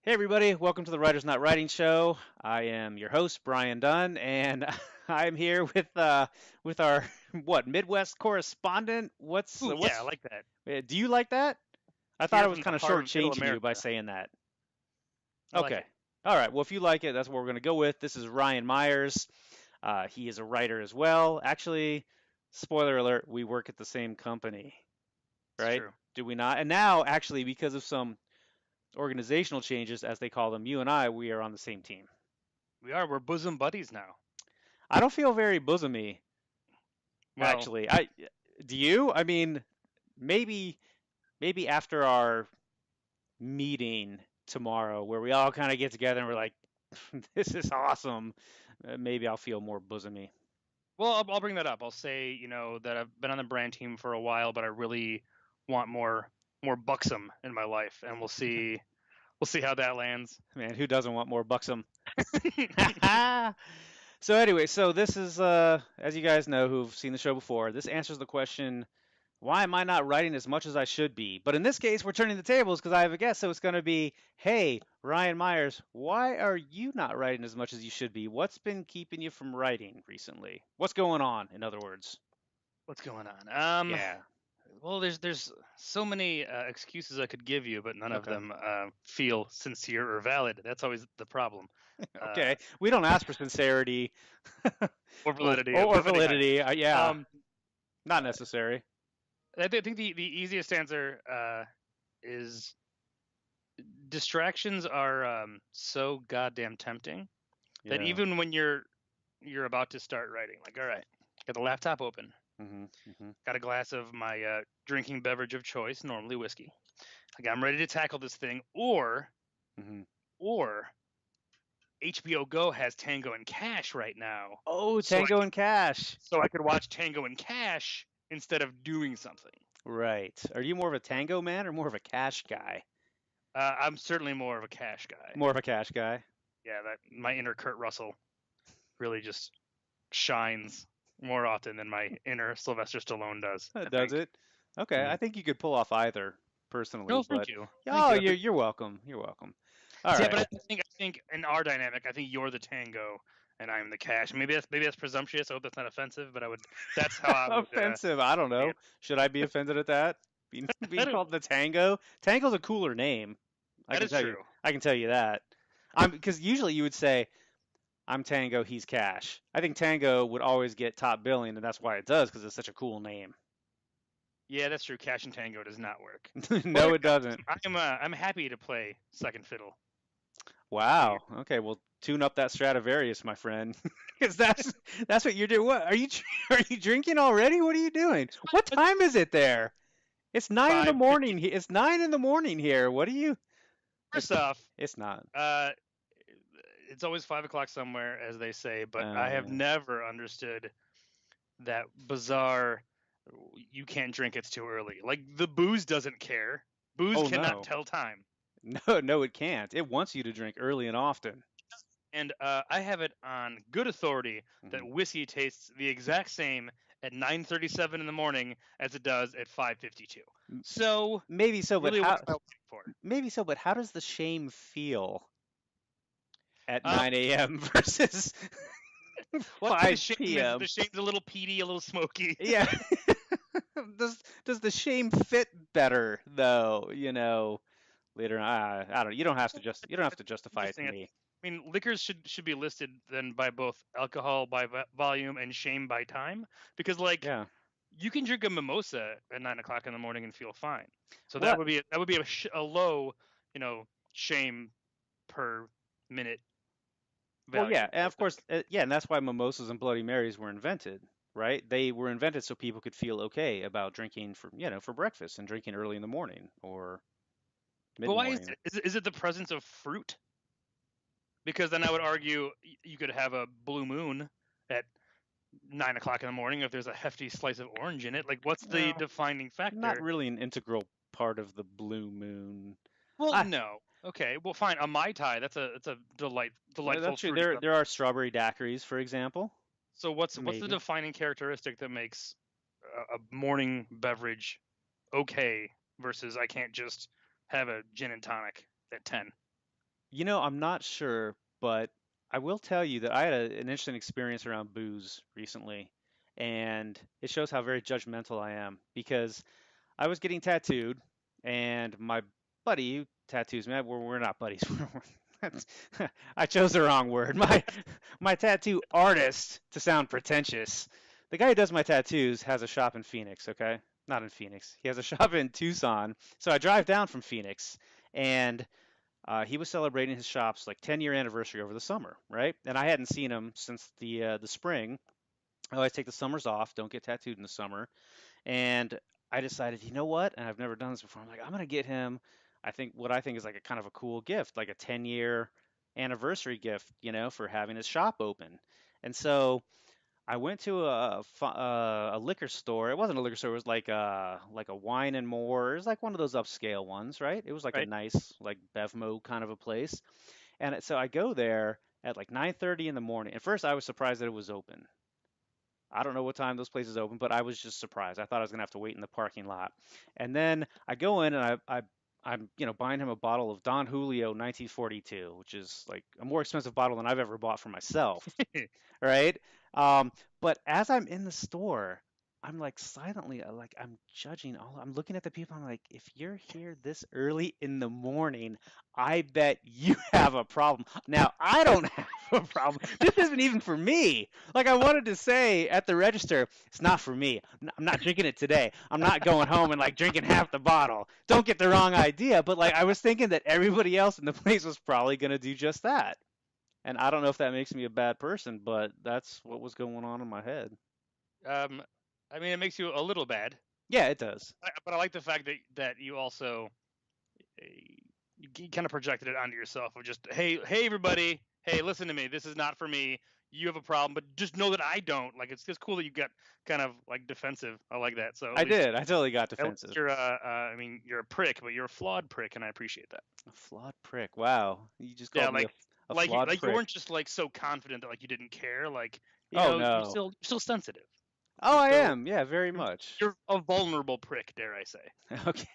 Hey everybody, welcome to the Writers Not Writing Show. I am your host Brian Dunn, and I'm here with our what Midwest correspondent. Ooh, yeah, I like that. Do you like that? I thought I Here was from the kind of heart of Middle shortchanging you by America. saying that. I like Okay, it. all right. Well, if you like it, that's what we're going to go with. This is Ryan Myers. He is a writer as well. Actually, spoiler alert: we work at the same company, It's right? true. Do we not? And now, actually, because of some organizational changes, as they call them, you and we are on the same team. We're bosom buddies now. I don't feel very bosomy, Well, actually. I do you? I mean, maybe maybe after our meeting tomorrow, where we all kind of get together and we're like, "This is awesome." Maybe I'll feel more bosomy. well, I'll bring that up. I'll say, that I've been on the brand team for a while, but I really want more buxom in my life, and we'll see how that lands. Man, who doesn't want more buxom? So anyway, so this is as you guys know who've seen the show before, this answers the question, why am I not writing as much as I should be? But in this case, we're turning the tables because I have a guest, so it's going to be, hey, Ryan Myers, why are you not writing as much as you should be? What's been keeping you from writing recently? What's going on, in other words? What's going on? Yeah. Well, there's so many excuses I could give you, but none of Okay. them feel sincere or valid. That's always the problem. Okay. We don't ask for sincerity Or validity. or But anyway, validity. Yeah. um, Not necessary. I think the easiest answer is distractions are so goddamn tempting that Yeah. even when you're about to start writing, like, all right, got the laptop open, Mhm. Mhm. got a glass of my drinking beverage of choice, normally whiskey. Like, I'm ready to tackle this thing, Mhm. or HBO Go has Tango and Cash right now, Oh, so Tango and Cash. I could watch Tango and Cash instead of doing something. Right. Are you more of a Tango man or more of a Cash guy? I'm certainly more of a Cash guy. More of a Cash guy. Yeah, that my inner Kurt Russell really just shines more often than my inner Sylvester Stallone does, I Does think. it? Okay, I Mhm. think you could pull off either personally, No, thank but you. Thank oh, you. you're welcome. You're welcome. All Yeah, right. but I think in our dynamic, I think you're the tango and I'm the cash. Maybe that's presumptuous. I hope that's not offensive, but that's how I would Offensive. I don't see know. it. Should I be offended at that? I Being don't, called the Tango? Tango's a cooler name. I that can is tell you. true. I can tell you that. I'm because usually you would say I'm Tango, he's Cash. I think Tango would always get top billing, and that's why it does because it's such a cool name. Yeah, that's true. Cash and tango does not work. But No, it doesn't. I'm happy to play second fiddle to you. Wow. Okay. Well, tune up that Stradivarius, my friend, because that's what you're doing. What are you are you drinking already? What are you doing? What It's time is it there? It's 9 in the morning. 5:50. It's 9 in the morning here. What are you? First It's off, it's not. uh, it's always 5 o'clock somewhere, as they say. But I have Yeah. never understood that bizarre you can't drink, it's too early. Like, the booze doesn't care. Booze Oh cannot no. tell time. No, no, it can't. It wants you to drink early and often. And I have it on good authority that Hmm. whiskey tastes the exact same at 9:37 in the morning as it does at 5:52. So Maybe so, but really, what how? am I waiting for? Maybe so, but how does the shame feel at Um, 9 a.m. versus well, I think 5 p.m.? the shame's a little peaty, a little smoky. Yeah. Does the shame fit better though? Later on. I don't. You don't have to justify it to Interesting. me. I mean, liquors should be listed then by both alcohol by volume and shame by time, because, like, Yeah. you can drink a mimosa at 9 o'clock in the morning and feel fine. So Well, that would be a low, shame per minute yeah, value, and I of think. course, yeah, and that's why mimosas and Bloody Marys were invented, right? They were invented so people could feel okay about drinking for breakfast and drinking early in the morning or mid But why is morning. it? Is it the presence of fruit? Because then I would argue you could have a blue moon at 9 o'clock in the morning if there's a hefty slice of orange in it. Like, what's the Well, defining not factor? really an integral part of the blue moon. Well, Ah, no. Okay, well, fine. A mai tai, that's a delightful that's true. fruity There beverage. are strawberry daiquiris, for example. So what's the Maybe. defining characteristic that makes a morning beverage okay versus I can't just have a gin and tonic at 10? I'm not sure, but I will tell you that I had an interesting experience around booze recently, and it shows how very judgmental I am because I was getting tattooed, and my buddy who tattoos me, we're not buddies. I chose the wrong word. My tattoo artist, to sound pretentious. The guy who does my tattoos has a shop in Phoenix, okay? Not in Phoenix. He has a shop in Tucson. So I drive down from Phoenix, and he was celebrating his shop's like 10-year anniversary over the summer, right? And I hadn't seen him since the spring. I always take the summers off, don't get tattooed in the summer. And I decided, you know what? And I've never done this before. I'm like, I'm gonna get him. I think is like a kind of a cool gift, like a 10-year anniversary gift, for having his shop open. And so I went to a liquor store. It wasn't a liquor store. It was like a wine and more. It was like one of those upscale ones, right? It was like a Right? nice like Bevmo kind of a place. And so I go there at like 9:30 in the morning. At first, I was surprised that it was open. I don't know what time those places open, but I was just surprised. I thought I was gonna have to wait in the parking lot. And then I go in and I'm buying him a bottle of Don Julio 1942, which is like a more expensive bottle than I've ever bought for myself, right? Um, but as I'm in the store, I'm like silently, like I'm judging all. I'm looking at the people. I'm like, if you're here this early in the morning, I bet you have a problem. Now I don't have a problem. This isn't even for me. Like I wanted to say at the register, it's not for me. I'm not drinking it today. I'm not going home and like drinking half the bottle. Don't get the wrong idea. But like I was thinking that everybody else in the place was probably gonna do just that. And I don't know if that makes me a bad person, but that's what was going on in my head. Um, I mean, it makes you a little bad, Yeah, it does. but I like the fact that you also uh, you kind of projected it onto yourself of just, hey, everybody, hey, listen to me. This is not for me. You have a problem, but just know that I don't. Like, it's just cool that you got kind of like defensive. I like that. So I did. I totally got at least defensive. you're I mean, you're a prick, but you're a flawed prick, and I appreciate that. A flawed prick. Wow. You just Yeah, called me a like flawed you prick. weren't just like so confident that like you didn't care. Like, Oh, you're no. still sensitive. Oh, You're I still am. Yeah, very much. you're a vulnerable prick, dare I say? Okay.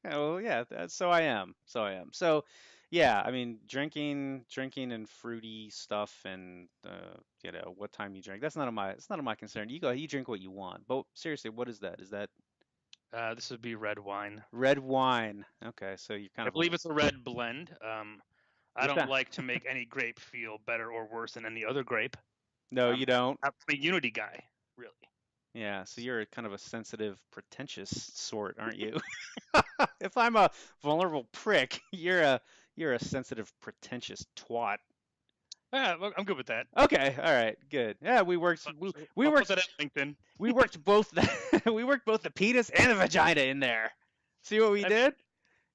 Well, yeah, so I am. So I am. So, yeah, I mean, drinking and fruity stuff and what time you drink. It's none of my concern. You drink what you want. But seriously, what is that? Is that This would be red wine. red wine? Okay, so you're kind I of believe it's a red blend. I you don't sound, like to make any grape feel better or worse than any other grape. no, you don't. I'm a unity guy, really. Yeah, so you're a kind of a sensitive, pretentious sort, aren't you? If I'm a vulnerable prick, you're a sensitive, pretentious twat. Yeah, look, I'm good with that. Okay, all right, good. Yeah, we I'll put worked that at LinkedIn. we worked both we worked both the penis and the vagina in there. See what we I mean, did?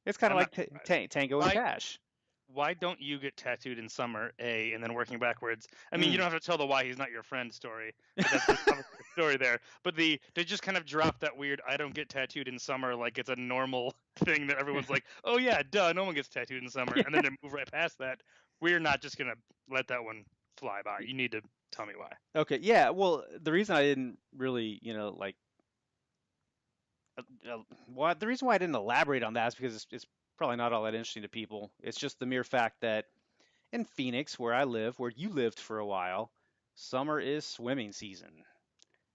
It's kind of I'm not like surprised. Tango and Why Cash. why don't you get tattooed in summer, A, and then working backwards? I mean, you Mm. don't have to tell the why he's not your friend story, but that's just obviously a story there. But they just kind of drop that weird I don't get tattooed in summer like it's a normal thing that everyone's like, oh yeah, duh, no one gets tattooed in summer, and then they move right past that. We're not just gonna let that one fly by. You need to tell me why. Okay, yeah. Well, the reason I didn't really, well, the reason why I didn't elaborate on that is because it's probably not all that interesting to people. It's just the mere fact that in Phoenix, where I live, where you lived for a while, summer is swimming season.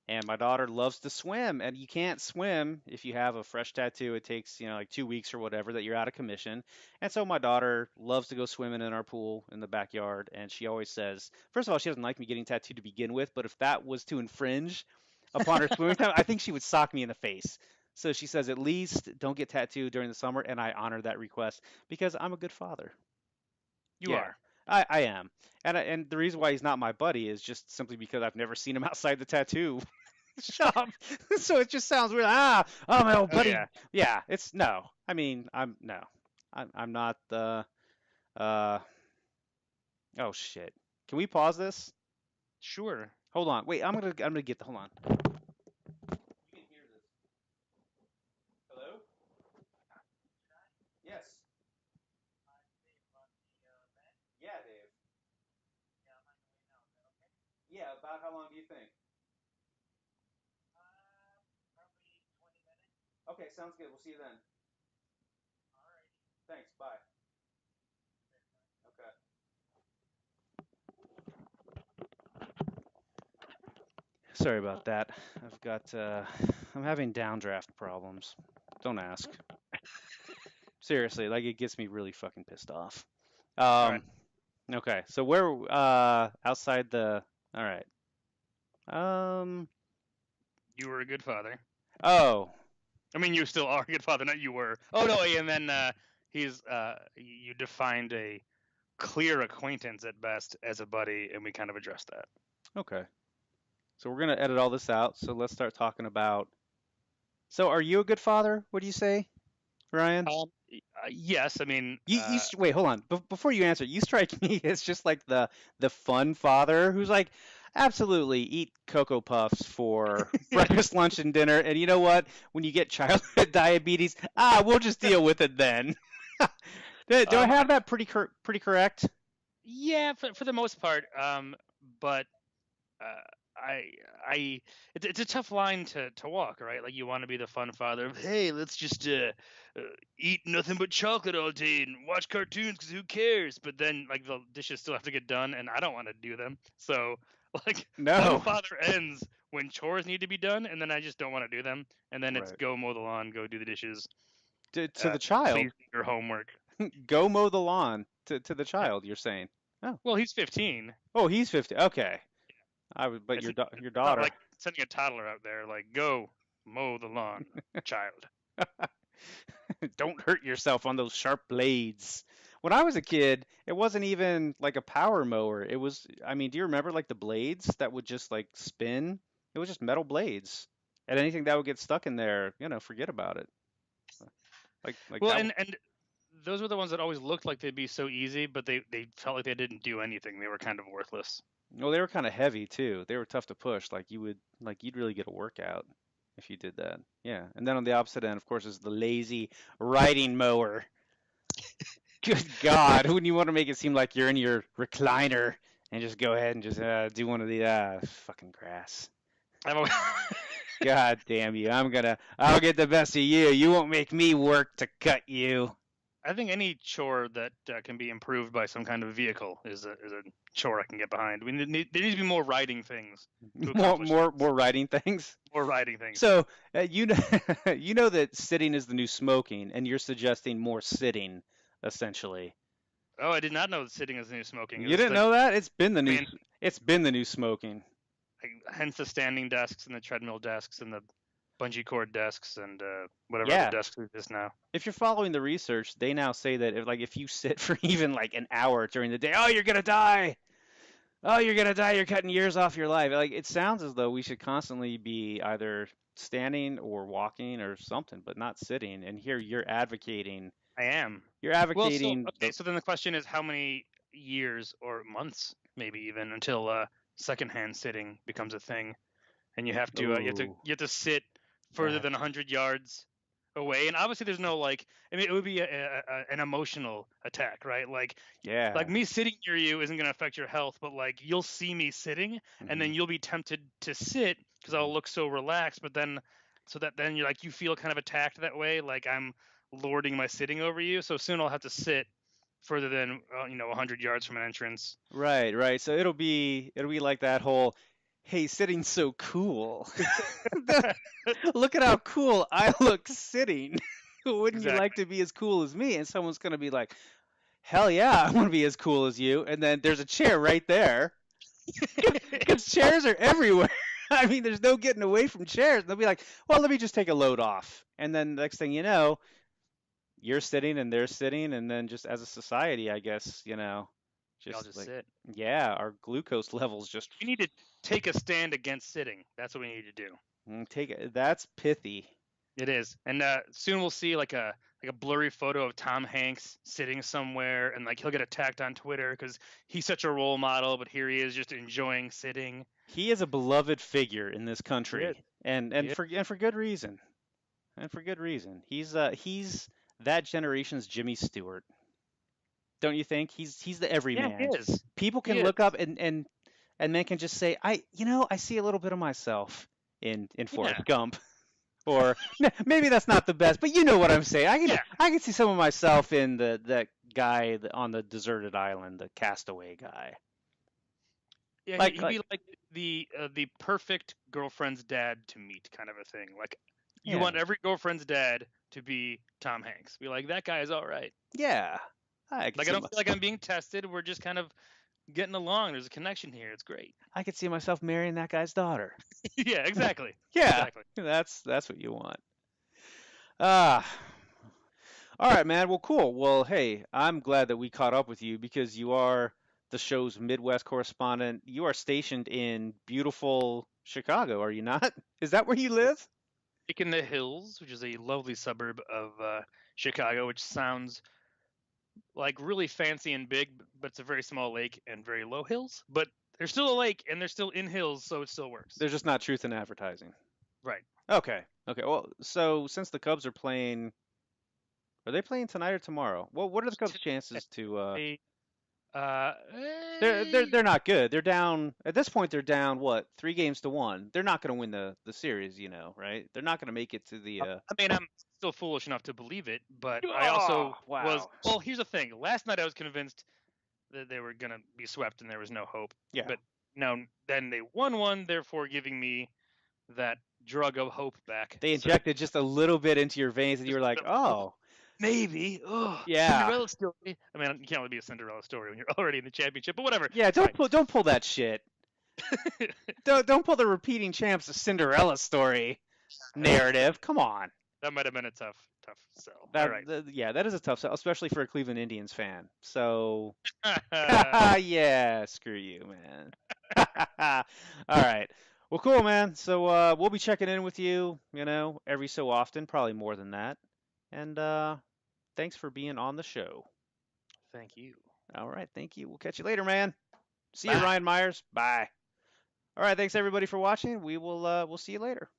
And my daughter loves to swim, and you can't swim if you have a fresh tattoo. It takes, like 2 weeks or whatever that you're out of commission. And so my daughter loves to go swimming in our pool in the backyard. And she always says, first of all, she doesn't like me getting tattooed to begin with, but if that was to infringe upon her swimming time, I think she would sock me in the face. So she says, at least don't get tattooed during the summer, and I honor that request because I'm a good father. You Yeah, are. I am. And the reason why he's not my buddy is just simply because I've never seen him outside the tattoo shop. So it just sounds weird. Oh, my old Oh buddy. yeah. Yeah, it's no. I mean, I'm no. I'm not the. Uh. Oh shit. Can we pause this? Sure. Hold on. Wait. I'm gonna get the. Hold on. You can hear this. Hello. Yes. Yeah, Dave. Yeah. About how long do you think? Okay. Sounds good. We'll see you then. Thanks. Bye. Sorry about that. I'm having downdraft problems. Don't ask. Seriously, like it gets me really fucking pissed off. All right. Um, okay, so where outside the all right. Um, You were a good father. oh, I mean, you still are a good father, not you were. Oh no, and then you defined a clear acquaintance at best as a buddy, and we kind of addressed that. okay. So we're gonna edit all this out. So let's start talking about. So are you a good father? What do you say, Ryan? Yes, I mean, Wait, hold on. Before you answer, you strike me as just like the fun father who's like, absolutely eat Cocoa Puffs for breakfast, lunch, and dinner. And you know what? When you get childhood diabetes, we'll just deal with it then. Do I have that pretty correct? yeah, for the most part. But I it's a tough line to walk, right? Like you want to be the fun father of, hey, let's just eat nothing but chocolate all day and watch cartoons because who cares? But then like the dishes still have to get done, and I don't want to do them. So like No. fun father ends when chores need to be done, and then I just don't want to do them, and then it's Right. go mow the lawn, go do the dishes, To the child, please do your homework. go mow the lawn. To the child, you're saying. Oh, Well, he's 15. oh, he's 50. Okay. But It's your not daughter. like sending a toddler out there, like go mow the lawn, child. Don't hurt yourself on those sharp blades. When I was a kid, it wasn't even like a power mower. It was, I mean, do you remember like the blades that would just like spin? It was just metal blades. And anything that would get stuck in there, forget about it. Like Well, that. and those were the ones that always looked like they'd be so easy, but they felt like they didn't do anything. They were kind of worthless. Well, they were kind of heavy too. They were tough to push. You'd really get a workout if you did that. Yeah. And then on the opposite end, of course, is the lazy riding mower. Good God, wouldn't you want to make it seem like you're in your recliner and just go ahead and just do one of the fucking grass? God damn you! I'll get the best of you. You won't make me work to cut you. I think any chore that can be improved by some kind of vehicle is a chore I can get behind. There needs to be more riding things to accomplish More riding things. more riding things. So you know you know that sitting is the new smoking, and you're suggesting more sitting, essentially. Oh, I did not know that sitting is the new smoking. You didn't know that? It's been the new. It's been the new smoking. Hence the standing desks and the treadmill desks and the bungee cord desks and whatever Yeah. other desks exist now. If you're following the research, they now say that if you sit for even like an hour during the day, oh, you're gonna die. Oh, you're gonna die. You're cutting years off your life. Like it sounds as though we should constantly be either standing or walking or something, but not sitting. And here you're advocating. I am. You're advocating. Well, so then the question is how many years or months, maybe even, until secondhand sitting becomes a thing, and you have to you have to sit further than 100 yards away, and obviously there's no like, I mean, it would be an emotional attack, right? Like, yeah. like me sitting near you isn't going to affect your health, but like you'll see me sitting, and then you'll be tempted to sit because I'll look so relaxed, but then then you're like you feel kind of attacked that way, like I'm lording my sitting over you. So soon I'll have to sit further than 100 yards from an entrance. Right. So it'll be like that whole, hey, sitting's so cool. Look at how cool I look sitting. Wouldn't you like to be as cool as me? And someone's gonna be like, hell yeah, I want to be as cool as you. And then there's a chair right there. Because chairs are everywhere. I mean, there's no getting away from chairs. They'll be like, well, let me just take a load off. And then the next thing you know, you're sitting and they're sitting, and then just as a society, I guess, I'll just sit. Yeah, our glucose levels just. We need to take a stand against sitting. That's what we need to do. That's pithy. It is, and soon we'll see like a blurry photo of Tom Hanks sitting somewhere, and like he'll get attacked on Twitter because he's such a role model, but here he is just enjoying sitting. He is a beloved figure in this country, and for good reason. And for good reason. He's that generation's Jimmy Stewart. Don't you think? He's the everyman. Yeah, he is. People can look up and men can just say, I see a little bit of myself in Forrest Gump. Or maybe that's not the best, but you know what I'm saying. I can see some of myself in the on the deserted island, the castaway guy. Yeah, he'd be like the perfect girlfriend's dad to meet kind of a thing. Like you Yeah. want every girlfriend's dad to be Tom Hanks. Be like, that guy is all right. Yeah. I could Like see I don't feel like I'm being tested. We're just kind of getting along. There's a connection here. It's great. I could see myself marrying that guy's daughter. Yeah, exactly. Yeah. Exactly. That's what you want. Ah. All right, man. Well, cool. Well, hey, I'm glad that we caught up with you because you are the show's Midwest correspondent. You are stationed in beautiful Chicago, are you not? Is that where you live? Lake in the Hills, which is a lovely suburb of Chicago, which sounds like really fancy and big, but it's a very small lake and very low hills. But there's still a lake and they're still in hills, so it still works. There's just not truth in advertising. Right. Okay. Okay. Well, so since the Cubs are playing, are they playing tonight or tomorrow? Well, what are the Cubs' chances to? They, They're not good. They're down at this point. They're down what 3 games to 1. They're not going to win the series, right? They're not going to make it to the. I mean, I'm still foolish enough to believe it, but I Oh, also wow. was. Well, here's the thing. Last night I was convinced that they were gonna be swept and there was no hope. Yeah. But now, then they won one, therefore giving me that drug of hope back. They injected just a little bit into your veins, and you were like, oh. Maybe. Oh, Yeah. Cinderella story. I mean, you can't really be a Cinderella story when you're already in the championship, but whatever. Yeah, don't pull that shit. don't pull the repeating champs Cinderella story narrative. Come on. That might have been a tough sell. That, All right. yeah, that is a tough sell, especially for a Cleveland Indians fan. So, yeah, screw you, man. All right. Well, cool, man. So we'll be checking in with you, every so often, probably more than that. And thanks for being on the show. Thank you. All right, thank you. We'll catch you later, man. See you, Bye. Ryan Myers. Bye. All right, thanks everybody for watching. We'll see you later.